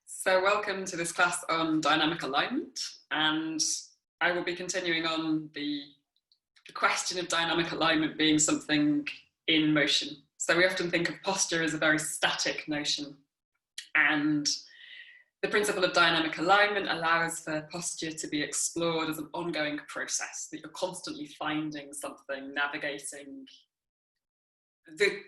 So welcome to this class on dynamic alignment, and I will be continuing on the question of dynamic alignment being something in motion. So we often think of posture as a very static notion, and the principle of dynamic alignment allows for posture to be explored as an ongoing process, that you're constantly finding something, navigating the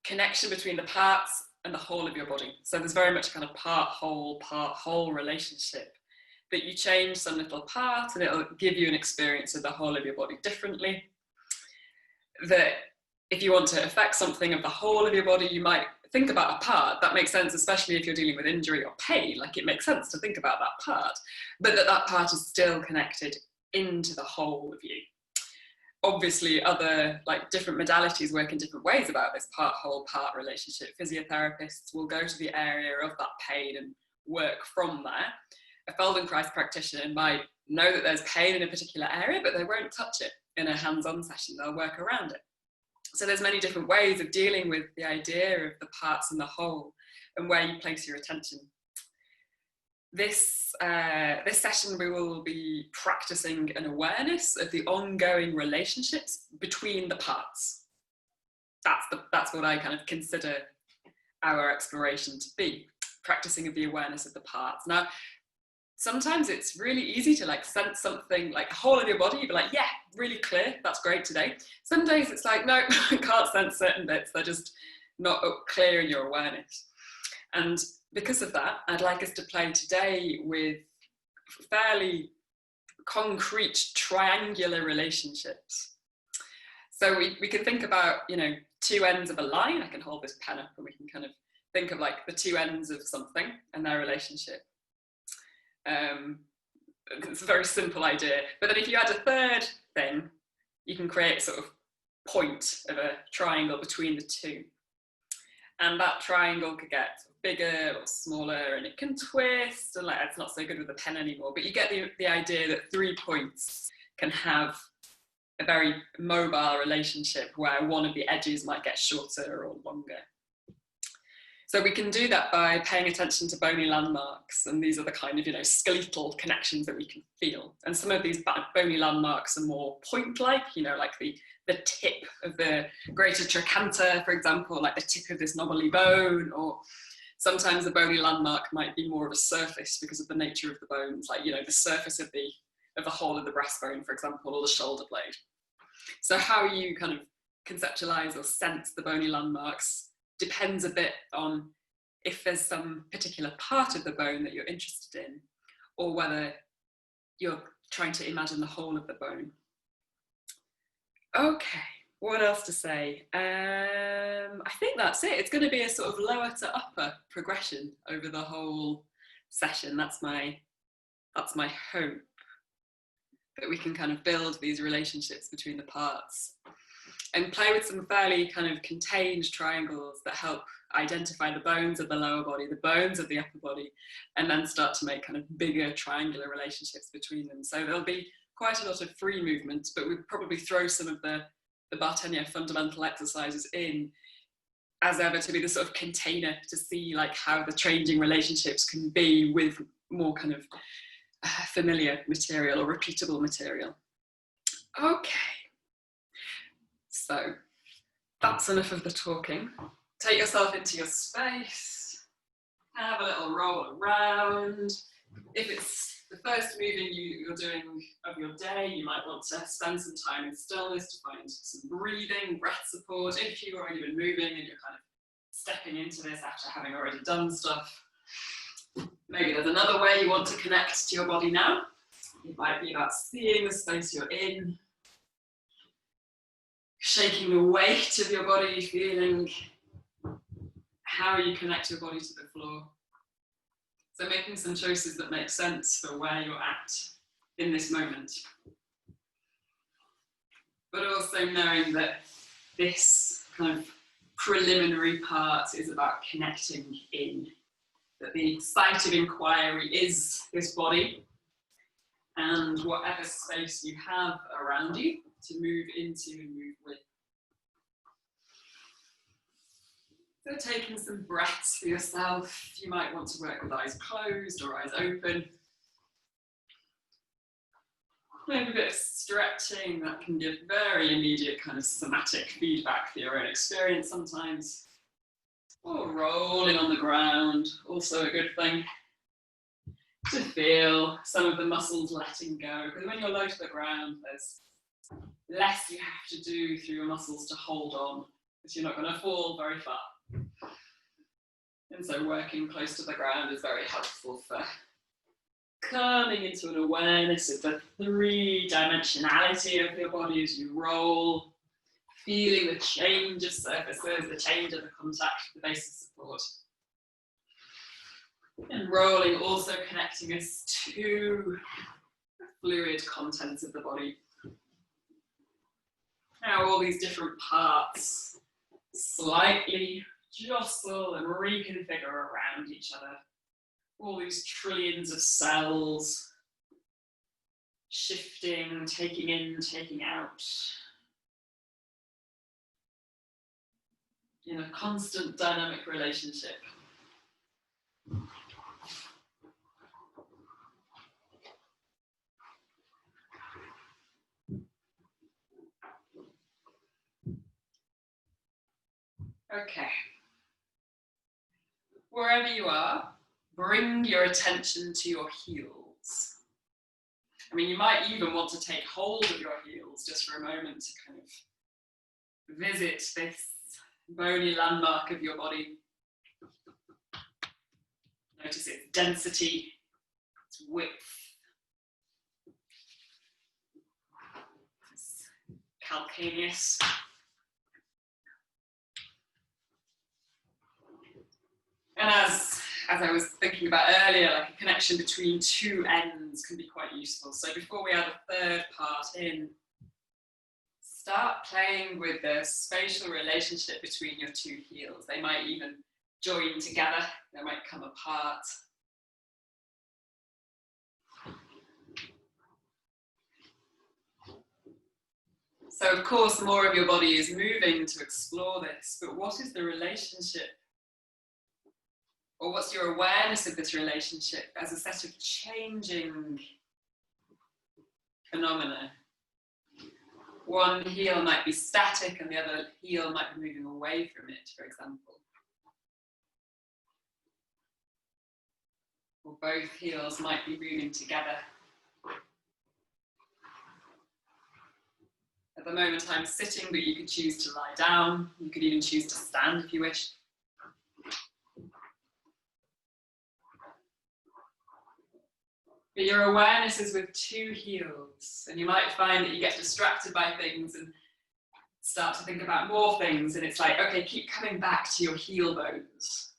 connection between the parts and the whole of your body. So there's very much a kind of part whole relationship, that you change some little part and it'll give you an experience of the whole of your body differently. That if you want to affect something of the whole of your body, you might think about a part. That makes sense, especially if you're dealing with injury or pain. Like, it makes sense to think about that part, but that part is still connected into the whole of you. Obviously, other different modalities work in different ways about this part-whole part relationship. Physiotherapists will go to the area of that pain and work from there. A Feldenkrais practitioner might know that there's pain in a particular area, but they won't touch it in a hands-on session. They'll work around it. So there's many different ways of dealing with the idea of the parts and the whole and where you place your attention. This session we will be practicing an awareness of the ongoing relationships between the parts. That's what I kind of consider our exploration to be, practicing of the awareness of the parts. Now, sometimes it's really easy to sense something, like the whole of your body. You'd be like, yeah, really clear, that's great today. Some days it's like, no, I can't sense certain bits, they're just not clear in your awareness. And because of that, I'd like us to play today with fairly concrete triangular relationships. So we can think about, two ends of a line. I can hold this pen up and we can kind of think of the two ends of something and their relationship. It's a very simple idea. But then if you add a third thing, you can create a sort of point of a triangle between the two. And that triangle could get bigger or smaller, and it can twist, and it's not so good with the pen anymore, but you get the idea that 3 points can have a very mobile relationship where one of the edges might get shorter or longer. So we can do that by paying attention to bony landmarks, and these are the kind of skeletal connections that we can feel. And some of these bony landmarks are more point-like, like the tip of the greater trochanter, for example, like the tip of this knobbly bone, or sometimes the bony landmark might be more of a surface because of the nature of the bones, like the surface of the whole of the breastbone, for example, or the shoulder blade. So how you kind of conceptualize or sense the bony landmarks depends a bit on if there's some particular part of the bone that you're interested in, or whether you're trying to imagine the whole of the bone. Okay, what else to say? I think that's it. It's going to be a sort of lower to upper progression over the whole session. That's my hope, that we can kind of build these relationships between the parts and play with some fairly kind of contained triangles that help identify the bones of the lower body, the bones of the upper body, and then start to make kind of bigger triangular relationships between them. So there'll be quite a lot of free movement, but we'll probably throw some of the Bartenieff fundamental exercises in as ever to be the sort of container to see how the changing relationships can be with more kind of familiar material or repeatable material. Okay, so that's enough of the talking. Take yourself into your space, have a little roll around. If it's the first moving you're doing of your day, you might want to spend some time in stillness to find some breathing, breath support. If you've already been moving and you're kind of stepping into this after having already done stuff, maybe there's another way you want to connect to your body now. It might be about seeing the space you're in, shaking the weight of your body, feeling how you connect your body to the floor. So making some choices that make sense for where you're at in this moment. But also knowing that this kind of preliminary part is about connecting in, that the site of inquiry is this body and whatever space you have around you to move into and move with. So taking some breaths for yourself. You might want to work with eyes closed or eyes open. Maybe a bit of stretching that can give very immediate kind of somatic feedback for your own experience sometimes. Or rolling on the ground, also a good thing. To feel some of the muscles letting go, because when you're low to the ground, there's less you have to do through your muscles to hold on, because you're not going to fall very far. And so working close to the ground is very helpful for coming into an awareness of the three-dimensionality of your body as you roll, feeling the change of surfaces, the change of the contact with the base of support. And rolling also connecting us to the fluid contents of the body. How all these different parts slightly jostle and reconfigure around each other. All these trillions of cells shifting, taking in, taking out, in a constant dynamic relationship. Okay. Wherever you are, bring your attention to your heels. I mean, you might even want to take hold of your heels just for a moment to kind of visit this bony landmark of your body. Notice its density, its width, its calcaneus. And as I was thinking about earlier, like a connection between two ends can be quite useful. So before we add a third part in, start playing with the spatial relationship between your two heels. They might even join together, they might come apart. So of course, more of your body is moving to explore this, but what is the relationship? Or what's your awareness of this relationship as a set of changing phenomena? One heel might be static and the other heel might be moving away from it, for example. Or both heels might be moving together. At the moment I'm sitting, but you could choose to lie down. You could even choose to stand if you wish. But your awareness is with two heels, and you might find that you get distracted by things and start to think about more things, and it's like, okay, keep coming back to your heel bones.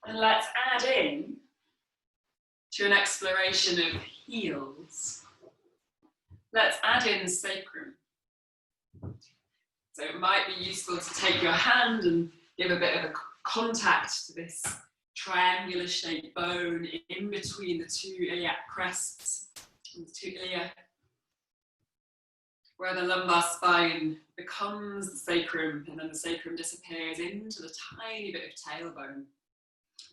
And let's add in to an exploration of heels. Let's add in sacrum. So it might be useful to take your hand and give a bit of a contact to this triangular shaped bone in between the two iliac crests, the two ilia, where the lumbar spine becomes the sacrum, and then the sacrum disappears into the tiny bit of tailbone.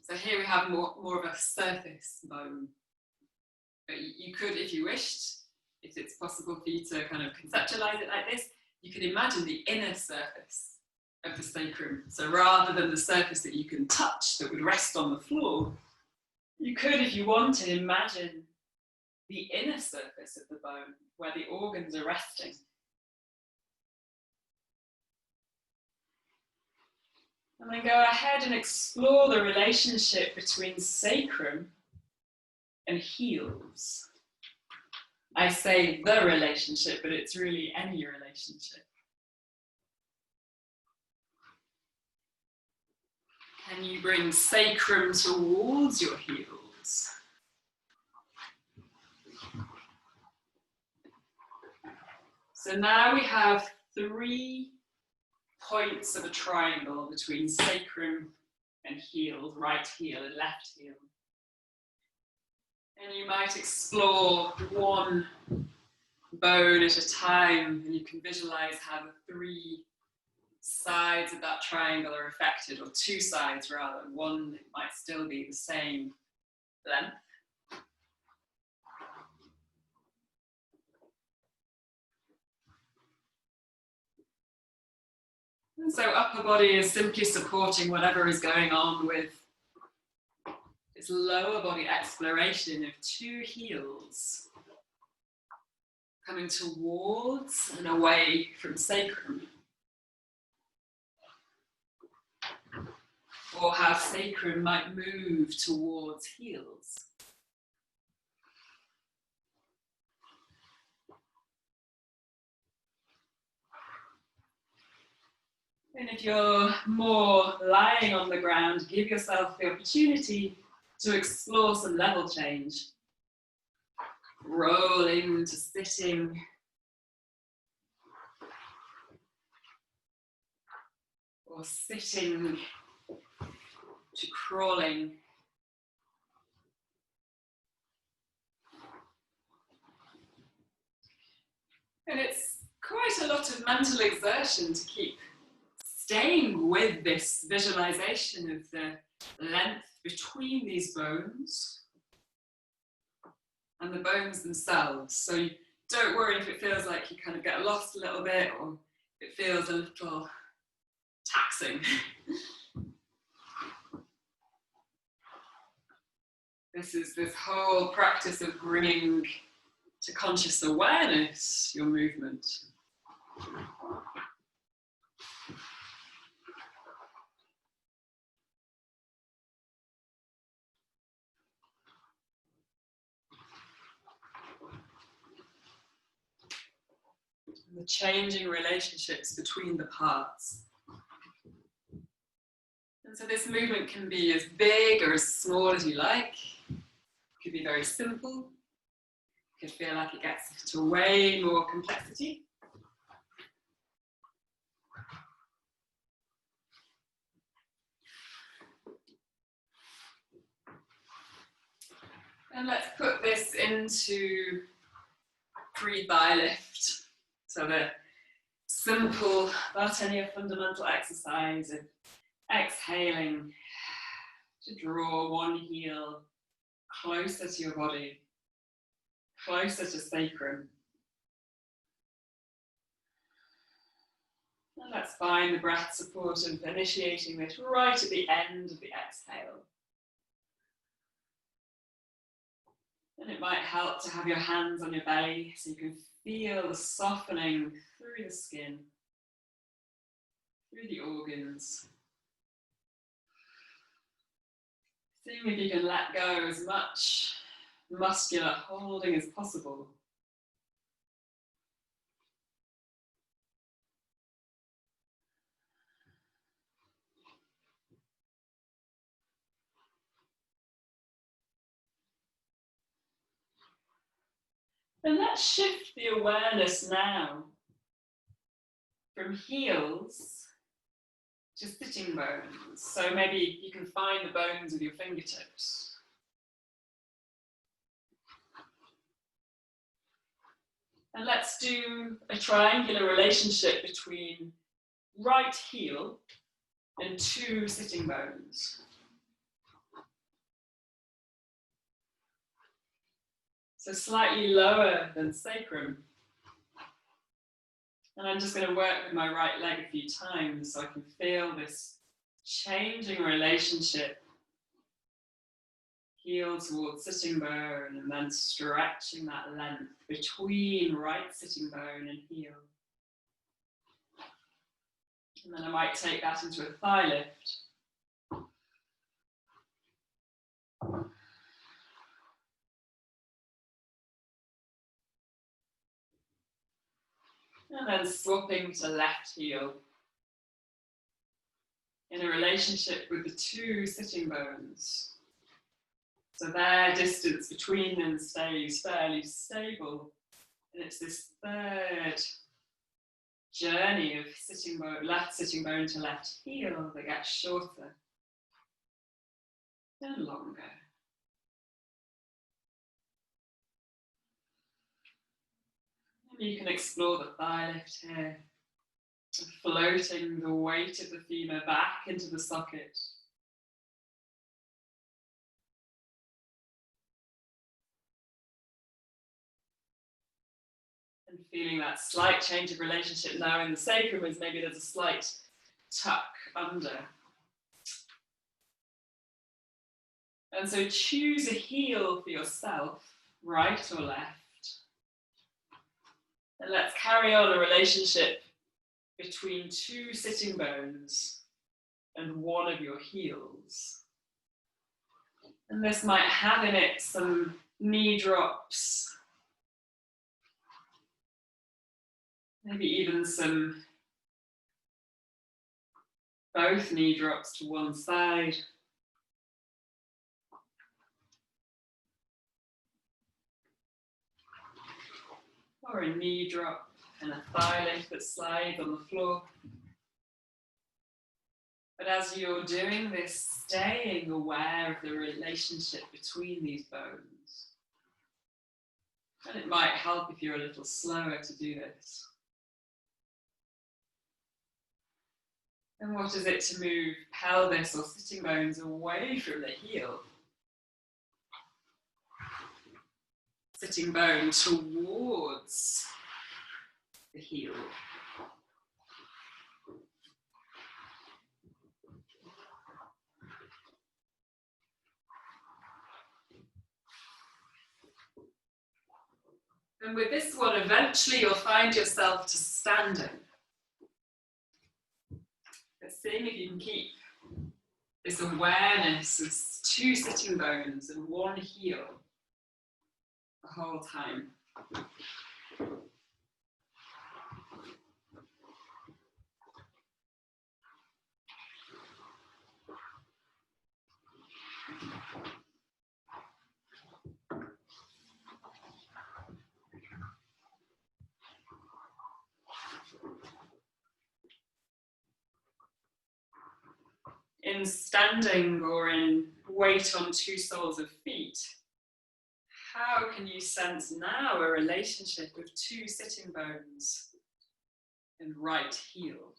So here we have more of a surface bone. But you could, if you wished, if it's possible for you to kind of conceptualize it like this, you can imagine the inner surface of the sacrum. So rather than the surface that you can touch that would rest on the floor, you could, if you wanted, imagine the inner surface of the bone where the organs are resting. And then go ahead and explore the relationship between sacrum and heels. I say the relationship, but it's really any relationship. Can you bring sacrum towards your heels? So now we have 3 points of a triangle between sacrum and heels, right heel and left heel. And you might explore one bone at a time, and you can visualize how the 3 sides of that triangle are affected, or 2 sides rather. One might still be the same length. And so upper body is simply supporting whatever is going on with this lower body exploration of 2 heels coming towards and away from sacrum. Or how sacrum might move towards heels. And if you're more lying on the ground, give yourself the opportunity to explore some level change. Roll into sitting. Or sitting to crawling. And it's quite a lot of mental exertion to keep staying with this visualization of the length between these bones and the bones themselves. So don't worry if it feels like you kind of get lost a little bit, or it feels a little taxing. This is this whole practice of bringing to conscious awareness your movement. The changing relationships between the parts. And so this movement can be as big or as small as you like. It could be very simple. It could feel like it gets to way more complexity. And let's put this into pre-thigh lift. So the simple Bartenieff fundamental exercise of exhaling to draw one heel closer to your body, closer to sacrum. And let's find the breath support of initiating this right at the end of the exhale. And it might help to have your hands on your belly so you can feel the softening through the skin, through the organs. Seeing if you can let go as much muscular holding as possible. And let's shift the awareness now from heels to sitting bones. So maybe you can find the bones with your fingertips. And let's do a triangular relationship between right heel and 2 sitting bones. So slightly lower than sacrum. And I'm just going to work with my right leg a few times so I can feel this changing relationship. Heel towards sitting bone, and then stretching that length between right sitting bone and heel. And then I might take that into a thigh lift. And then swapping to left heel in a relationship with the 2 sitting bones. So their distance between them stays fairly stable. And it's this third journey of sitting bone, left sitting bone to left heel that gets shorter. and longer. And you can explore the thigh lift here, floating the weight of the femur back into the socket. And feeling that slight change of relationship now in the sacrum, as maybe there's a slight tuck under. And so choose a heel for yourself, right or left. And let's carry on a relationship between two sitting bones and one of your heels. And this might have in it some knee drops, maybe even some both knee drops to one side. Or a knee drop and a thigh lift that slides on the floor. But as you're doing this, staying aware of the relationship between these bones. And it might help if you're a little slower to do this. And what is it to move pelvis or sitting bones away from the heel? Sitting bone towards the heel. And with this one, eventually you'll find yourself to standing. But seeing if you can keep this awareness of two sitting bones and one heel the whole time. In standing or in weight on two soles of feet, how can you sense now a relationship with two sitting bones and right heel?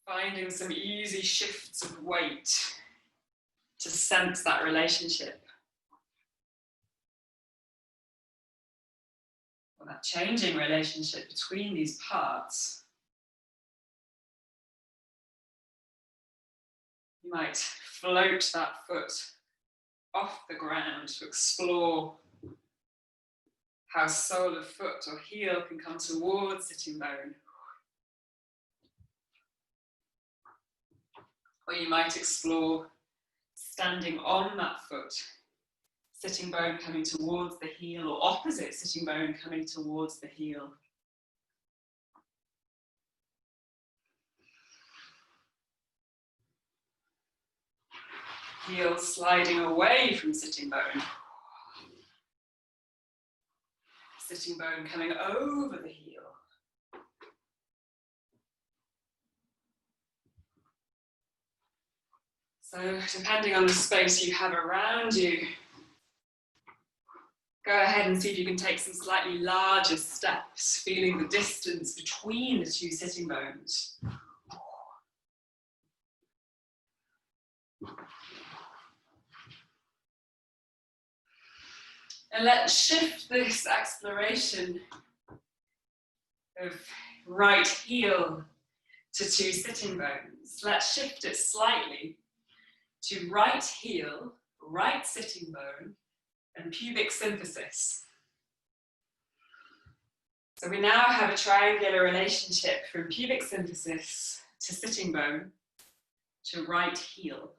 Finding some easy shifts of weight to sense that relationship. Or that changing relationship between these parts. You might float that foot off the ground to explore how sole of foot or heel can come towards sitting bone. Or you might explore standing on that foot, sitting bone coming towards the heel, or opposite sitting bone coming towards the heel. Heel sliding away from sitting bone. Sitting bone coming over the heel. So depending on the space you have around you, go ahead and see if you can take some slightly larger steps, feeling the distance between the two sitting bones. And let's shift this exploration of right heel to two sitting bones. Let's shift it slightly to right heel, right sitting bone, and pubic symphysis. So we now have a triangular relationship from pubic symphysis to sitting bone to right heel.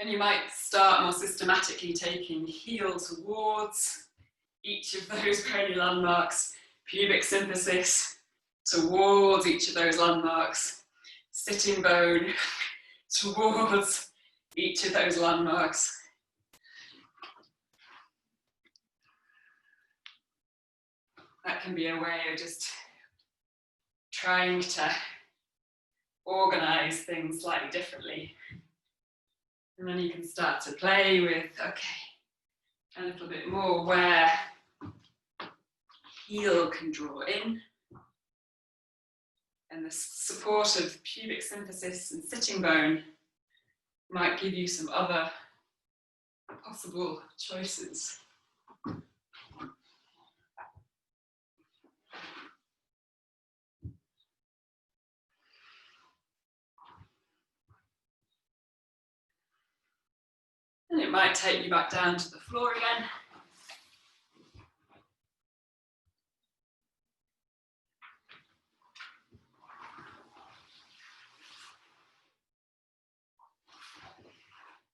And you might start more systematically taking heel towards each of those bony landmarks, pubic symphysis towards each of those landmarks, sitting bone towards each of those landmarks. That can be a way of just trying to organize things slightly differently. And then you can start to play with, okay, a little bit more where heel can draw in. And the support of pubic symphysis and sitting bone might give you some other possible choices. And it might take you back down to the floor again.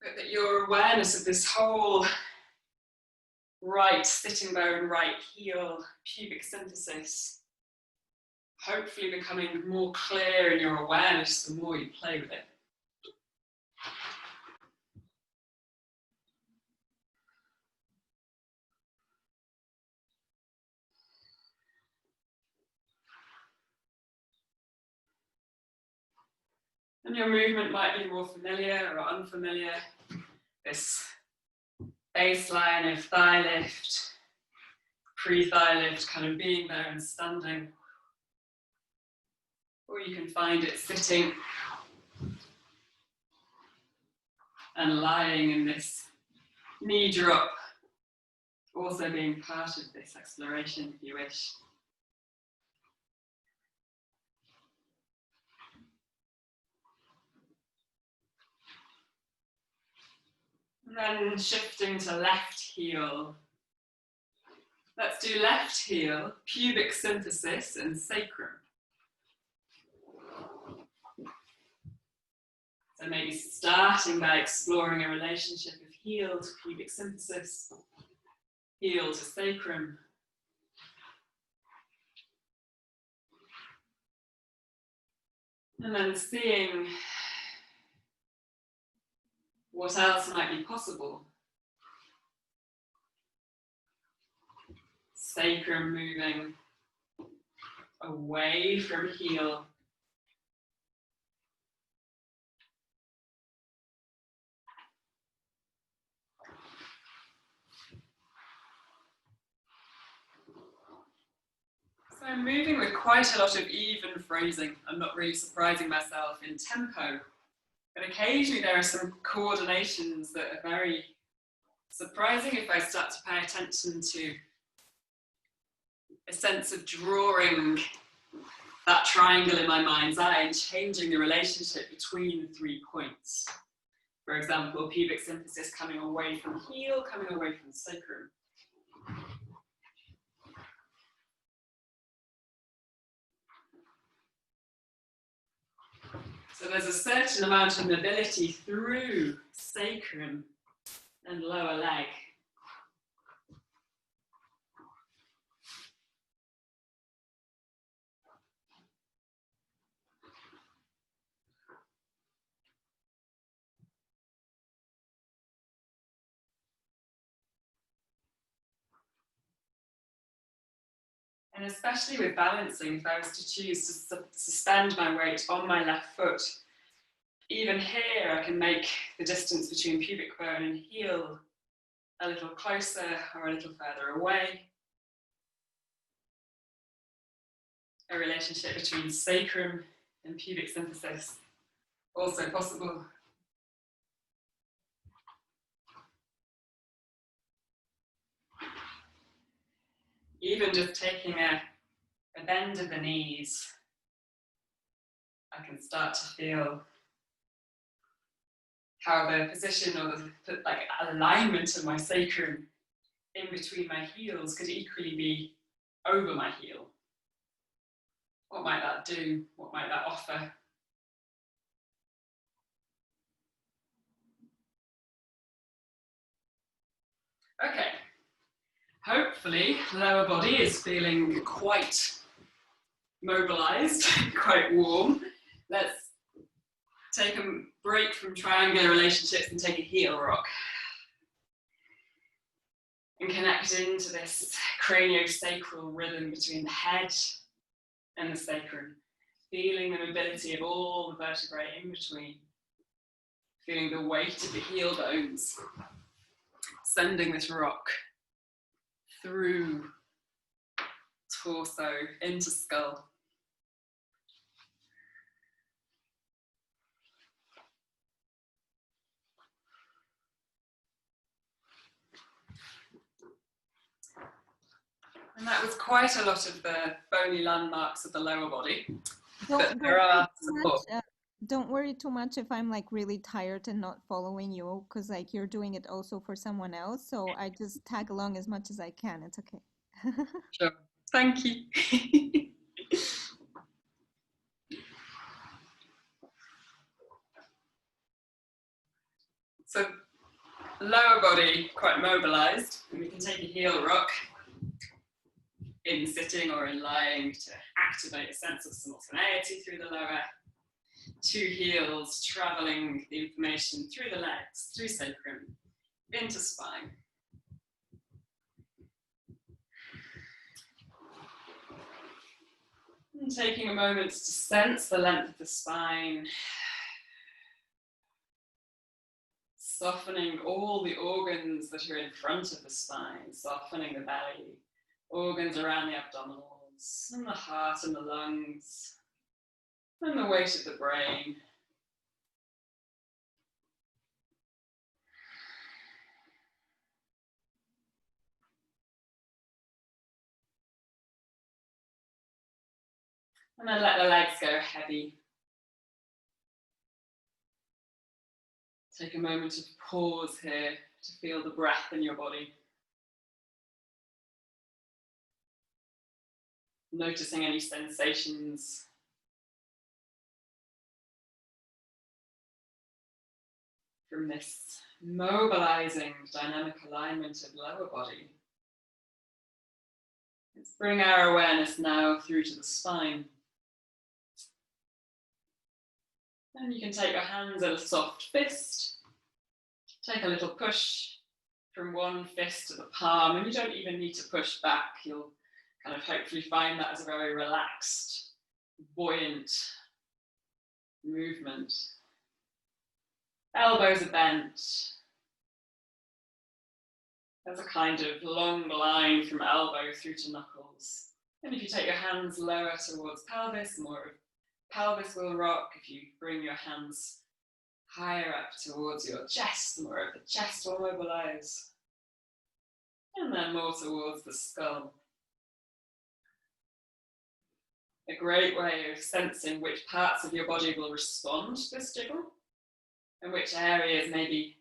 But that your awareness of this whole right sitting bone, right heel, pubic symphysis, hopefully becoming more clear in your awareness the more you play with it. And your movement might be more familiar or unfamiliar. This baseline of thigh lift, pre-thigh lift, kind of being there and standing. Or you can find it sitting and lying in this knee drop, also being part of this exploration if you wish. And then shifting to left heel. Let's do left heel, pubic symphysis and sacrum. So maybe starting by exploring a relationship of heel to pubic symphysis, heel to sacrum. And then seeing what else might be possible. Sacrum moving away from heel. So I'm moving with quite a lot of even phrasing. I'm not really surprising myself in tempo, but occasionally there are some coordinations that are very surprising if I start to pay attention to a sense of drawing that triangle in my mind's eye and changing the relationship between the 3 points. For example, pubic symphysis coming away from heel, coming away from sacrum. So there's a certain amount of mobility through sacrum and lower leg. And especially with balancing, if I was to choose to suspend my weight on my left foot, even here I can make the distance between pubic bone and heel a little closer or a little further away. A relationship between sacrum and pubic symphysis, also possible. Even just taking a bend of the knees, I can start to feel how the position or the alignment of my sacrum in between my heels could equally be over my heel. What might that do? What might that offer? Okay. Hopefully, lower body is feeling quite mobilized, quite warm. Let's take a break from triangular relationships and take a heel rock. And connect into this craniosacral rhythm between the head and the sacrum. feeling the mobility of all the vertebrae in between, feeling the weight of the heel bones, sending this rock through torso into skull. And that was quite a lot of the bony landmarks of the lower body. But there are support. Don't worry too much if I'm like really tired and not following you, because like you're doing it also for someone else. So I just tag along as much as I can. It's okay. Sure. Thank you. So lower body quite mobilized, and we can take a heel rock in sitting or in lying to activate a sense of simultaneity through the lower. Two heels traveling the information through the legs, through sacrum, into spine. And taking a moment to sense the length of the spine, softening all the organs that are in front of the spine, softening the belly, organs around the abdominals, and the heart and the lungs, and the weight of the brain. And then let the legs go heavy. Take a moment of pause here to feel the breath in your body. Noticing any sensations. From this mobilizing dynamic alignment of lower body. Let's bring our awareness now through to the spine. And you can take your hands at a soft fist. Take a little push from one fist to the palm, and you don't even need to push back. You'll kind of hopefully find that as a very relaxed, buoyant movement. Elbows are bent. There's a kind of long line from elbow through to knuckles. And if you take your hands lower towards pelvis, more of pelvis will rock. If you bring your hands higher up towards your chest, more of the chest will mobilize. And then more towards the skull. A great way of sensing which parts of your body will respond to this jiggle and which areas maybe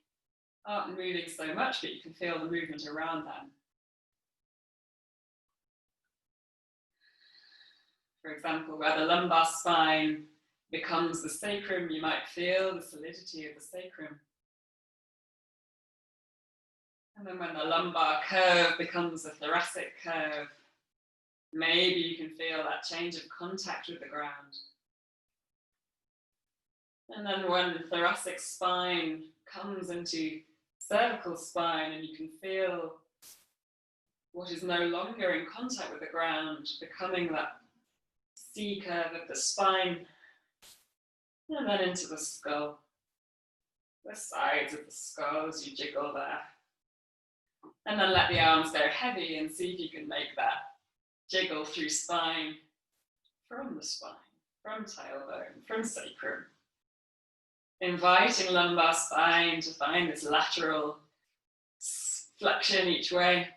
aren't moving so much, but you can feel the movement around them. For example, where the lumbar spine becomes the sacrum, you might feel the solidity of the sacrum. And then when the lumbar curve becomes the thoracic curve, maybe you can feel that change of contact with the ground. And then when the thoracic spine comes into cervical spine and you can feel what is no longer in contact with the ground, becoming that C curve of the spine, and then into the skull, the sides of the skull as you jiggle there. And then let the arms go heavy and see if you can make that jiggle through spine, from tailbone, from sacrum. Inviting lumbar spine to find this lateral flexion each way.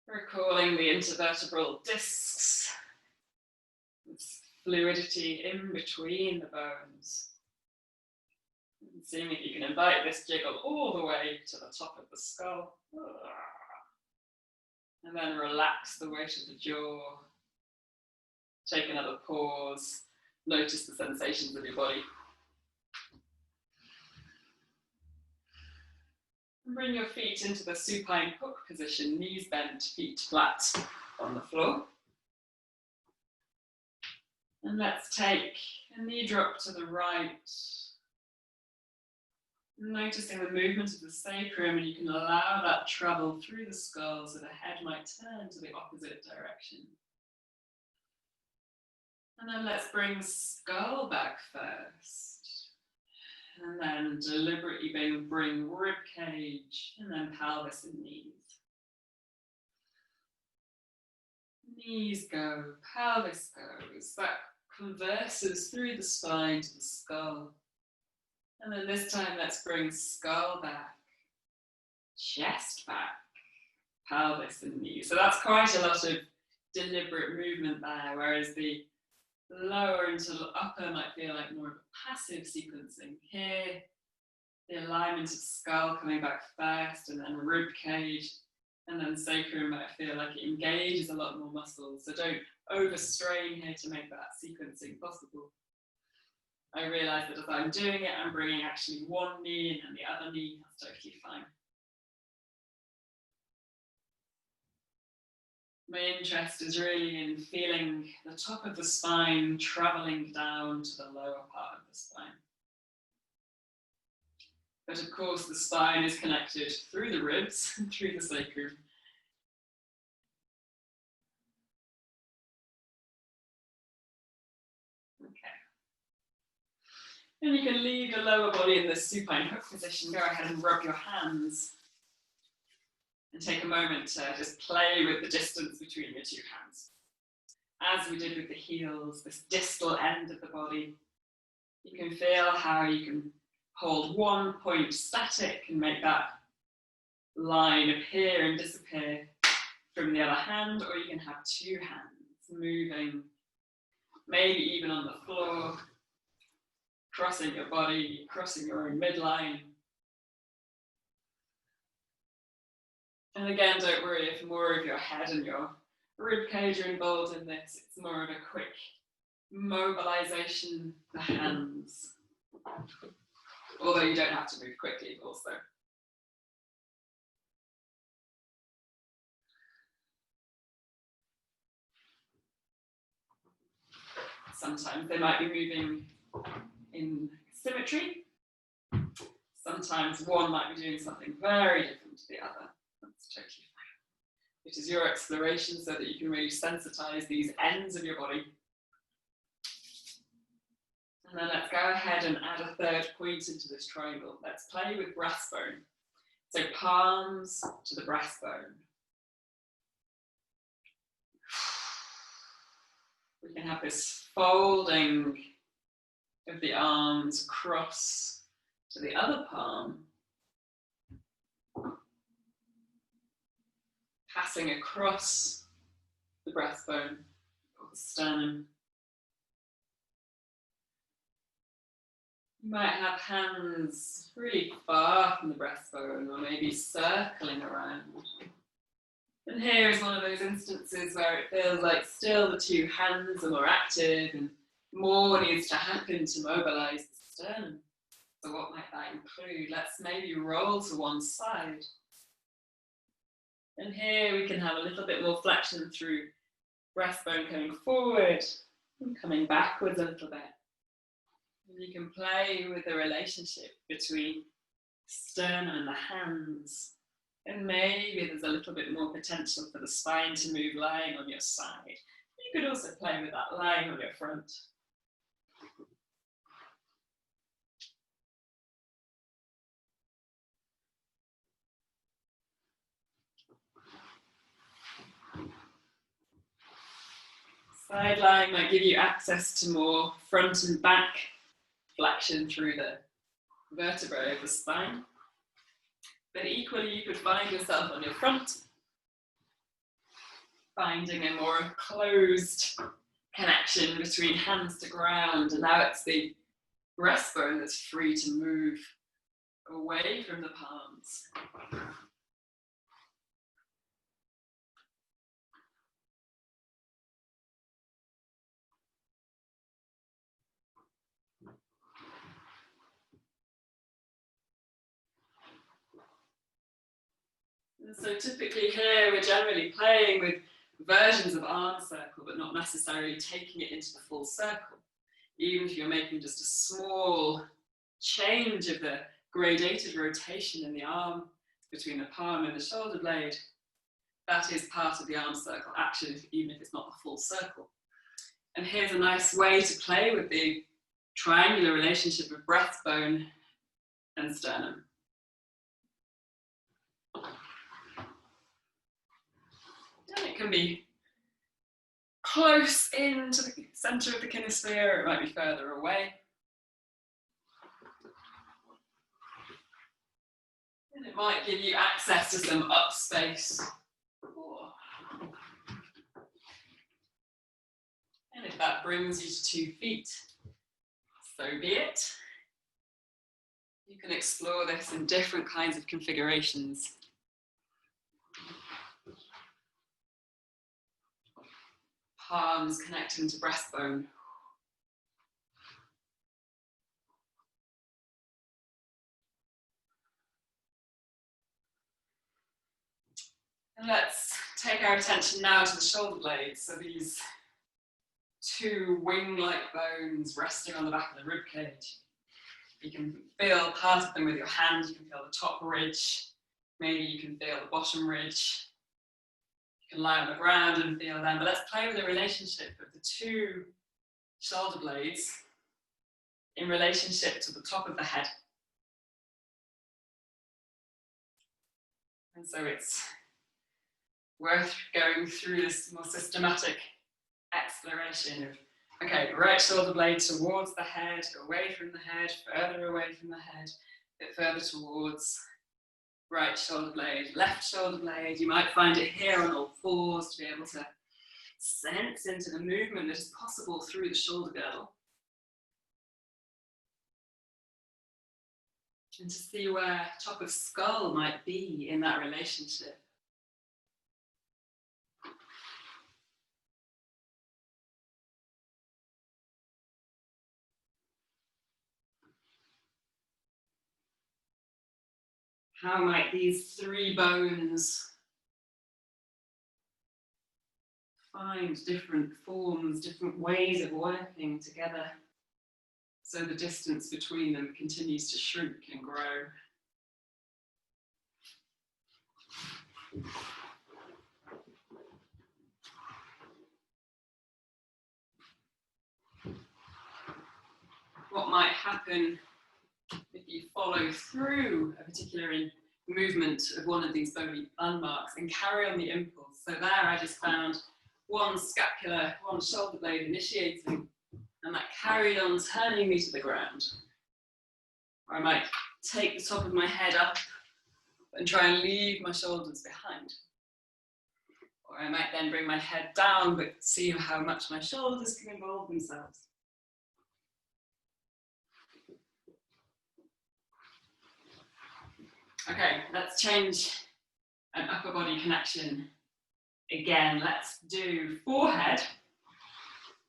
Recalling the intervertebral discs, this fluidity in between the bones. And seeing if you can invite this jiggle all the way to the top of the skull. And then relax the weight of the jaw. Take another pause. Notice the sensations of your body. And bring your feet into the supine hook position, knees bent, feet flat on the floor. And let's take a knee drop to the right. Noticing the movement of the sacrum, and you can allow that travel through the skull so the head might turn to the opposite direction. And then let's bring skull back first. And then deliberately bring rib cage and then pelvis and knees. Knees go, pelvis goes. That converses through the spine to the skull. And then this time let's bring skull back, chest back, pelvis and knees. So that's quite a lot of deliberate movement there, whereas the lower into the upper might feel like more of a passive sequencing. Here, the alignment of skull coming back first, and then rib cage, and then sacrum might feel like it engages a lot more muscles. So don't overstrain here to make that sequencing possible. I realise that as I'm doing it, I'm bringing actually one knee in and the other knee. That's totally fine. My interest is really in feeling the top of the spine travelling down to the lower part of the spine. But of course, the spine is connected through the ribs and through the sacrum. Okay. And you can leave your lower body in this supine hook position. Go ahead and rub your hands. And take a moment to just play with the distance between your two hands. As we did with the heels, this distal end of the body, you can feel how you can hold one point static and make that line appear and disappear from the other hand, or you can have two hands moving, maybe even on the floor, crossing your body, crossing your own midline. And again, don't worry if more of your head and your rib cage are involved in this. It's more of a quick mobilization of the hands. Although you don't have to move quickly also. Sometimes they might be moving in symmetry. Sometimes one might be doing something very different to the other. That's totally fine. It is your exploration so that you can really sensitize these ends of your body. And then let's go ahead and add a third point into this triangle. Let's play with breastbone. So palms to the breastbone. We can have this folding of the arms across to the other palm. Passing across the breastbone or the sternum. You might have hands really far from the breastbone or maybe circling around. And here is one of those instances where it feels like still the two hands are more active and more needs to happen to mobilize the sternum. So what might that include? Let's maybe roll to one side. And here we can have a little bit more flexion through breastbone coming forward and coming backwards a little bit. And you can play with the relationship between sternum and the hands. And maybe there's a little bit more potential for the spine to move lying on your side. You could also play with that lying on your front. Side lying might give you access to more front and back flexion through the vertebrae of the spine. But equally, you could find yourself on your front, finding a more closed connection between hands to ground, and now it's the breastbone that's free to move away from the palms. And so typically here we're generally playing with versions of arm circle, but not necessarily taking it into the full circle. Even if you're making just a small change of the gradated rotation in the arm between the palm and the shoulder blade, that is part of the arm circle action, even if it's not the full circle. And here's a nice way to play with the triangular relationship of breastbone and sternum. And it can be close into the center of the kinesphere, it might be further away. And it might give you access to some up space. And if that brings you to 2 feet, so be it. You can explore this in different kinds of configurations. Palms connecting to breastbone. And let's take our attention now to the shoulder blades. So these 2 wing-like bones resting on the back of the rib cage. You can feel part of them with your hand. You can feel the top ridge. Maybe you can feel the bottom ridge. You can lie on the ground and feel them. But let's play with the relationship of the 2 shoulder blades in relationship to the top of the head. And so it's worth going through this more systematic exploration of, okay, right shoulder blade towards the head, away from the head, further away from the head, a bit further towards right shoulder blade, left shoulder blade. You might find it here on all fours to be able to sense into the movement that is possible through the shoulder girdle. And to see where top of skull might be in that relationship. How might these 3 bones find different forms, different ways of working together, so the distance between them continues to shrink and grow? What might happen if you follow through a particular movement of one of these bony landmarks and carry on the impulse? So there I just found 1 scapula, 1 shoulder blade initiating, and that carried on turning me to the ground. Or I might take the top of my head up and try and leave my shoulders behind. Or I might then bring my head down, but see how much my shoulders can involve themselves. Okay, let's change an upper body connection. Again, let's do forehead,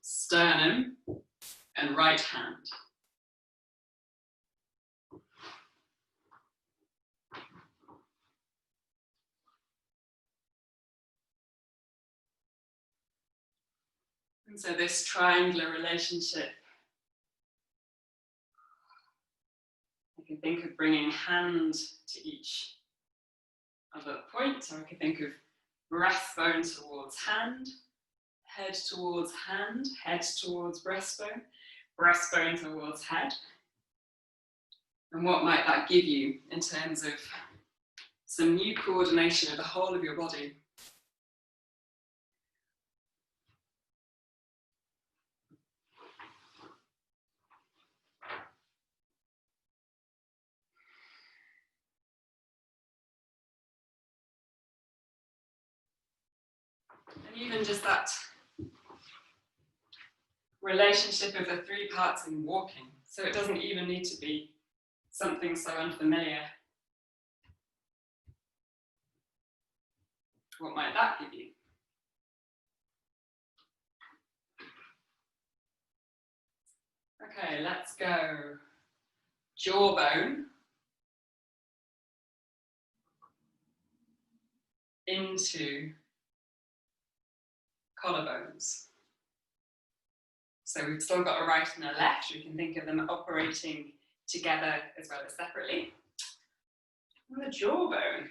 sternum, and right hand. And so this triangular relationship, I can think of bringing hand to each other point, or I can think of breastbone towards hand, head towards hand, head towards breastbone, breastbone towards head. And what might that give you in terms of some new coordination of the whole of your body? And even just that relationship of the 3 parts in walking. So it doesn't even need to be something so unfamiliar. What might that give you? Okay, let's go jawbone into collarbones. So we've still got a right and a left. We can think of them operating together as well as separately. And the jawbone.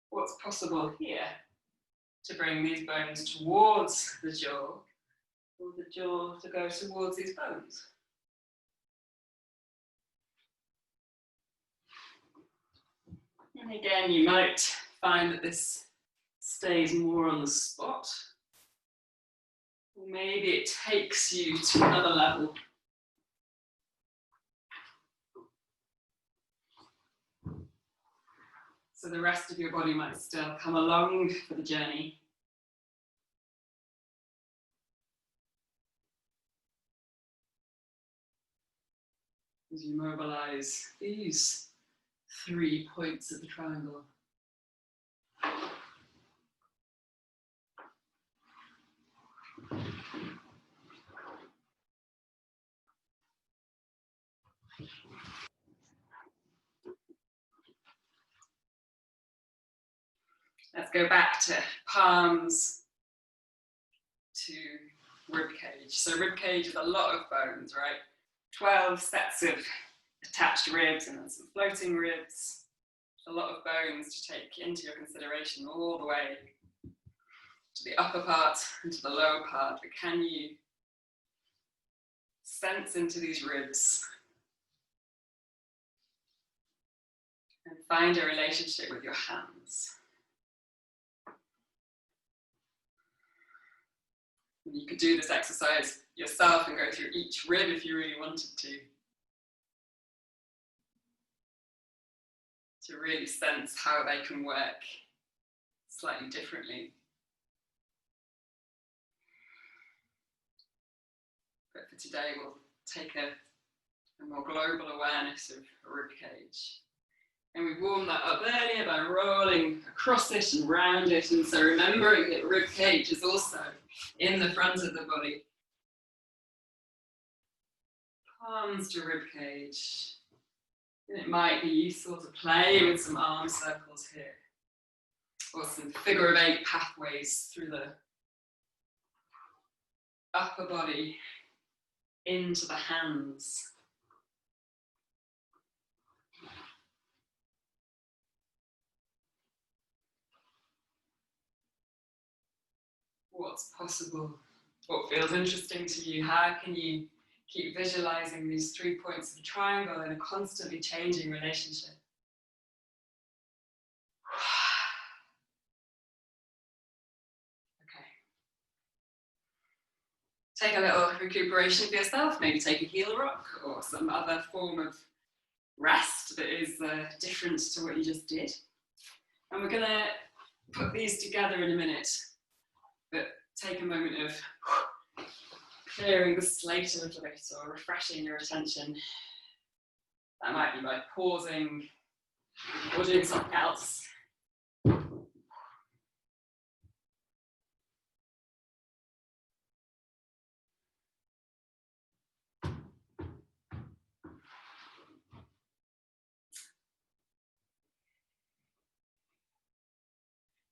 What's possible here to bring these bones towards the jaw or the jaw to go towards these bones. And again, you might find that this stays more on the spot, or maybe it takes you to another level. So the rest of your body might still come along for the journey. As you mobilize these 3 points of the triangle. Let's go back to palms to rib cage. So rib cage is a lot of bones, right? 12 sets of attached ribs and then some floating ribs. A lot of bones to take into your consideration all the way to the upper part and to the lower part. But can you sense into these ribs and find a relationship with your hands? You could do this exercise yourself and go through each rib if you really wanted to really sense how they can work slightly differently. But for today, we'll take a more global awareness of a rib cage. And we warmed that up earlier by rolling across it and round it. And so remembering that rib cage is also in the front of the body. Palms to rib cage. And it might be useful to play with some arm circles here, or some figure of 8 pathways through the upper body into the hands. What's possible? What feels interesting to you? How can you keep visualizing these 3 points of the triangle in a constantly changing relationship? Okay. Take a little recuperation for yourself. Maybe take a heel rock or some other form of rest that is different to what you just did. And we're going to put these together in a minute, but take a moment of clearing the slate a little bit or refreshing your attention. That might be by pausing or doing something else.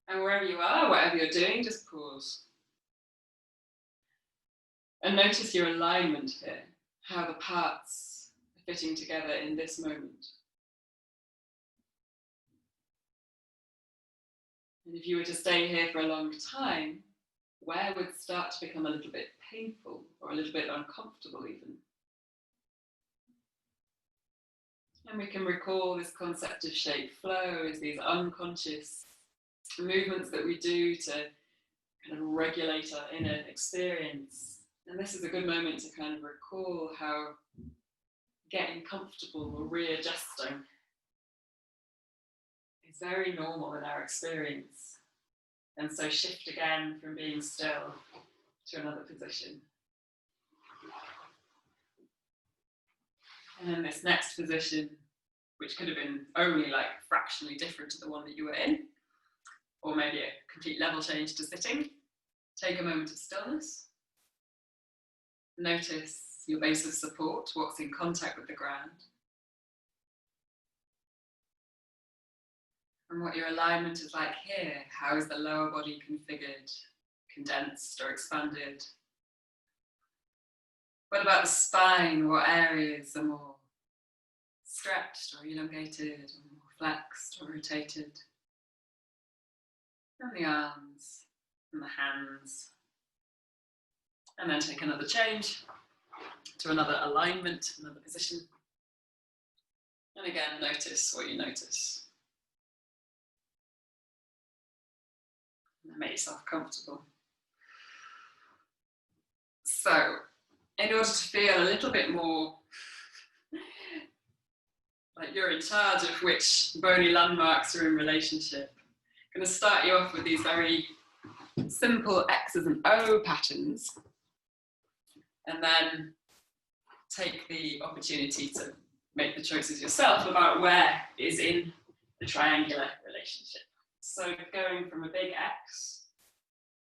And wherever you are, whatever you're doing, just pause. And notice your alignment here, how the parts are fitting together in this moment. And if you were to stay here for a long time, where would start to become a little bit painful or a little bit uncomfortable even? And we can recall this concept of shape flow as these unconscious movements that we do to kind of regulate our inner experience. And this is a good moment to kind of recall how getting comfortable or readjusting is very normal in our experience. And so shift again from being still to another position. And then this next position, which could have been only like fractionally different to the one that you were in, or maybe a complete level change to sitting, take a moment of stillness. Notice your base of support, what's in contact with the ground. And what your alignment is like here. How is the lower body configured, condensed or expanded? What about the spine? What areas are more stretched or elongated, or more flexed or rotated? And the arms and the hands. And then take another change to another alignment, another position. And again, notice what you notice. And make yourself comfortable. So, in order to feel a little bit more like you're in charge of which bony landmarks are in relationship, I'm going to start you off with these very simple X's and O patterns, and then take the opportunity to make the choices yourself about where is in the triangular relationship. So going from a big X,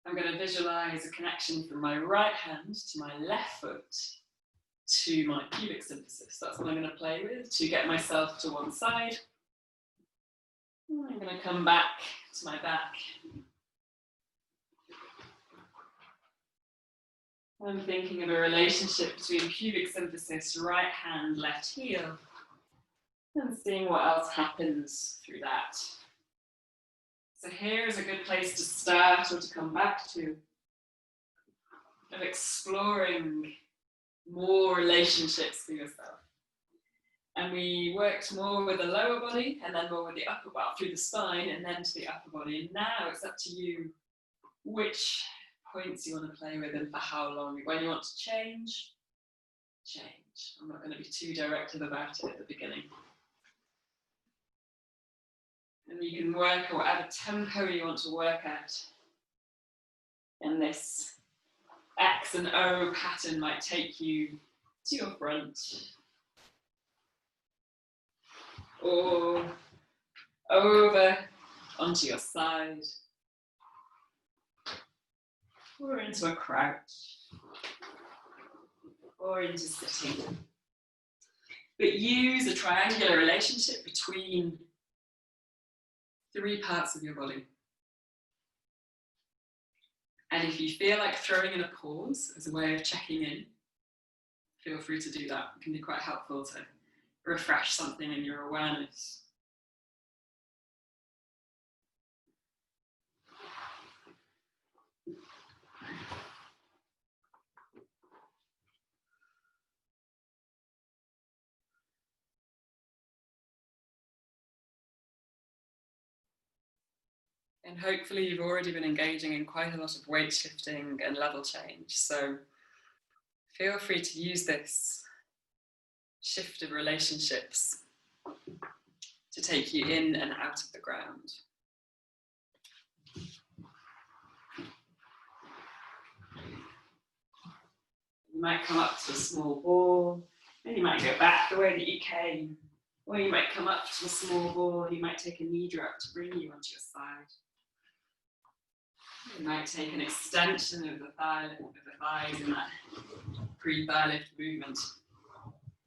I'm going to visualize a connection from my right hand to my left foot to my pubic symphysis. That's what I'm going to play with to get myself to one side. I'm going to come back to my back. I'm thinking of a relationship between pubic symphysis, right hand, left heel, and seeing what else happens through that. So here is a good place to start or to come back to, of exploring more relationships for yourself. And we worked more with the lower body and then more with the upper body, through the spine and then to the upper body. And now it's up to you which points you want to play with and for how long. When you want to change, change. I'm not going to be too directive about it at the beginning. And you can work at whatever tempo you want to work at. And this X and O pattern might take you to your front, or over onto your side, or into a crouch, or into sitting. But use a triangular relationship between three parts of your body. And if you feel like throwing in a pause as a way of checking in, feel free to do that. It can be quite helpful to refresh something in your awareness. And hopefully you've already been engaging in quite a lot of weight shifting and level change. So feel free to use this shift of relationships to take you in and out of the ground. You might come up to a small ball, then you might go back the way that you came, or you might come up to a small ball, you might take a knee drop to bring you onto your side. You might take an extension of the thighs in that pre-thigh lift movement.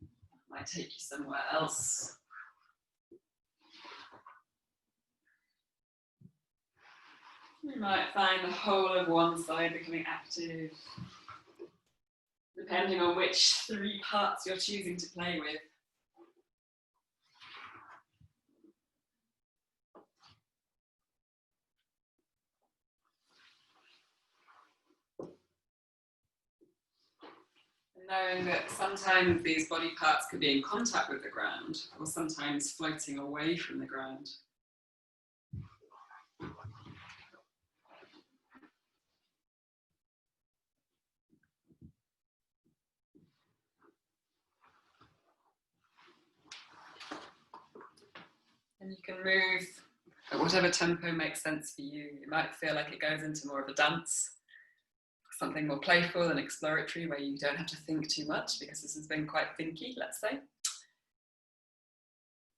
It might take you somewhere else. You might find the whole of one side becoming active, depending on which three parts you're choosing to play with. Knowing that sometimes these body parts could be in contact with the ground, or sometimes floating away from the ground. And you can move at whatever tempo makes sense for you. It might feel like it goes into more of a dance, something more playful and exploratory where you don't have to think too much because this has been quite thinky, let's say.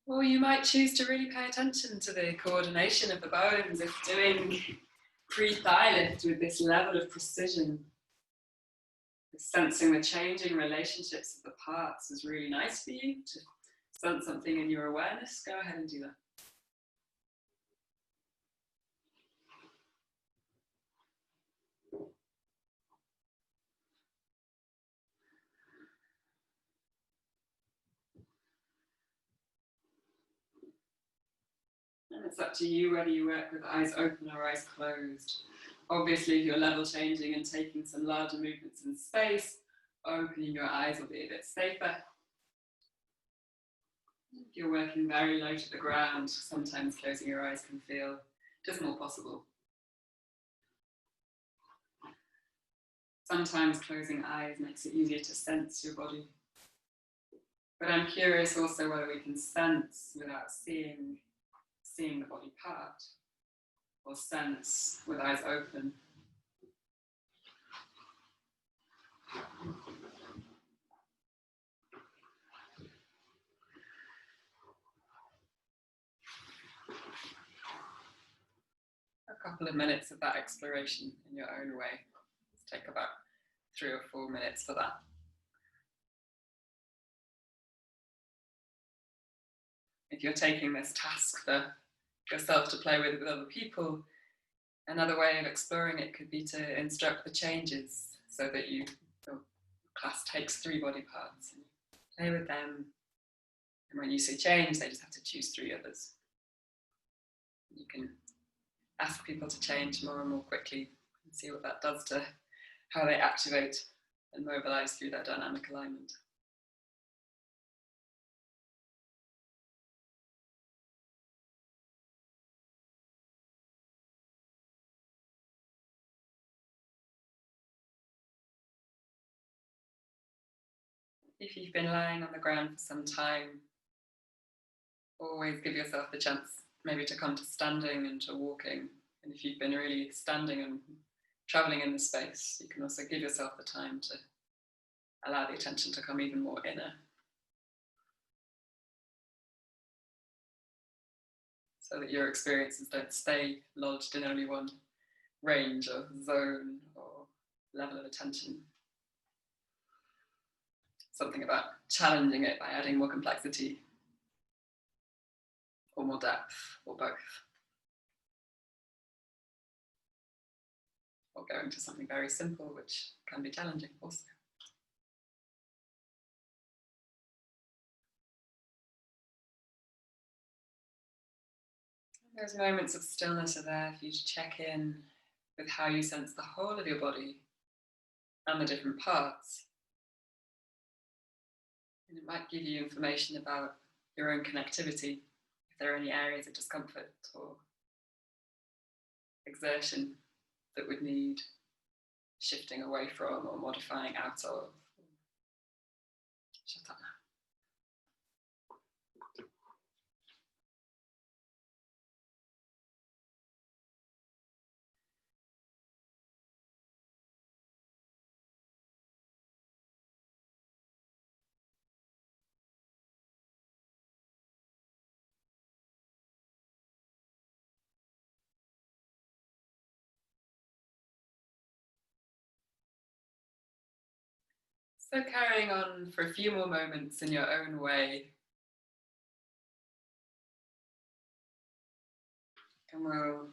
Or you might choose to really pay attention to the coordination of the bones, if doing pre-thigh lift with this level of precision, sensing the changing relationships of the parts is really nice for you to sense something in your awareness. Go ahead and do that. And it's up to you whether you work with eyes open or eyes closed. Obviously, if you're level changing and taking some larger movements in space, opening your eyes will be a bit safer. If you're working very low to the ground, sometimes closing your eyes can feel just more possible. Sometimes closing eyes makes it easier to sense your body. But I'm curious also whether we can sense without seeing the body part, or sense with eyes open. A couple of minutes of that exploration in your own way. Let's take about 3 or 4 minutes for that. If you're taking this task for yourself to play with other people, another way of exploring it could be to instruct the changes so that your class takes 3 body parts and you play with them. And when you see change, they just have to choose 3 others. You can ask people to change more and more quickly and see what that does to how they activate and mobilize through that dynamic alignment. If you've been lying on the ground for some time, always give yourself the chance maybe to come to standing and to walking. And if you've been really standing and traveling in the space, you can also give yourself the time to allow the attention to come even more inner. So that your experiences don't stay lodged in only one range or zone or level of attention. Something about challenging it by adding more complexity or more depth or both. Or going to something very simple, which can be challenging also. Those moments of stillness are there for you to check in with how you sense the whole of your body and the different parts. And it might give you information about your own connectivity, if there are any areas of discomfort or exertion that would need shifting away from or modifying out of. Shut up now. So carrying on for a few more moments in your own way. And we'll,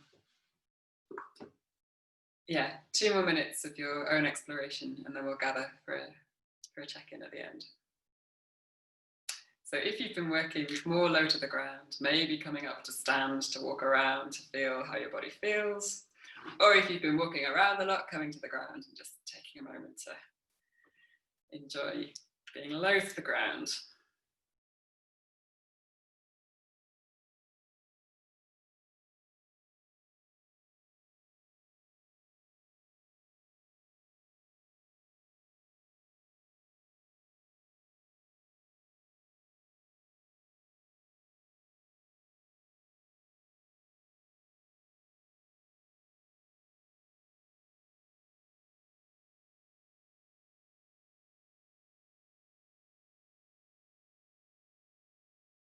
2 more minutes of your own exploration, and then we'll gather for a check-in at the end. So if you've been working more low to the ground, maybe coming up to stand, to walk around, to feel how your body feels, or if you've been walking around a lot, coming to the ground and just taking a moment to enjoy being low to the ground.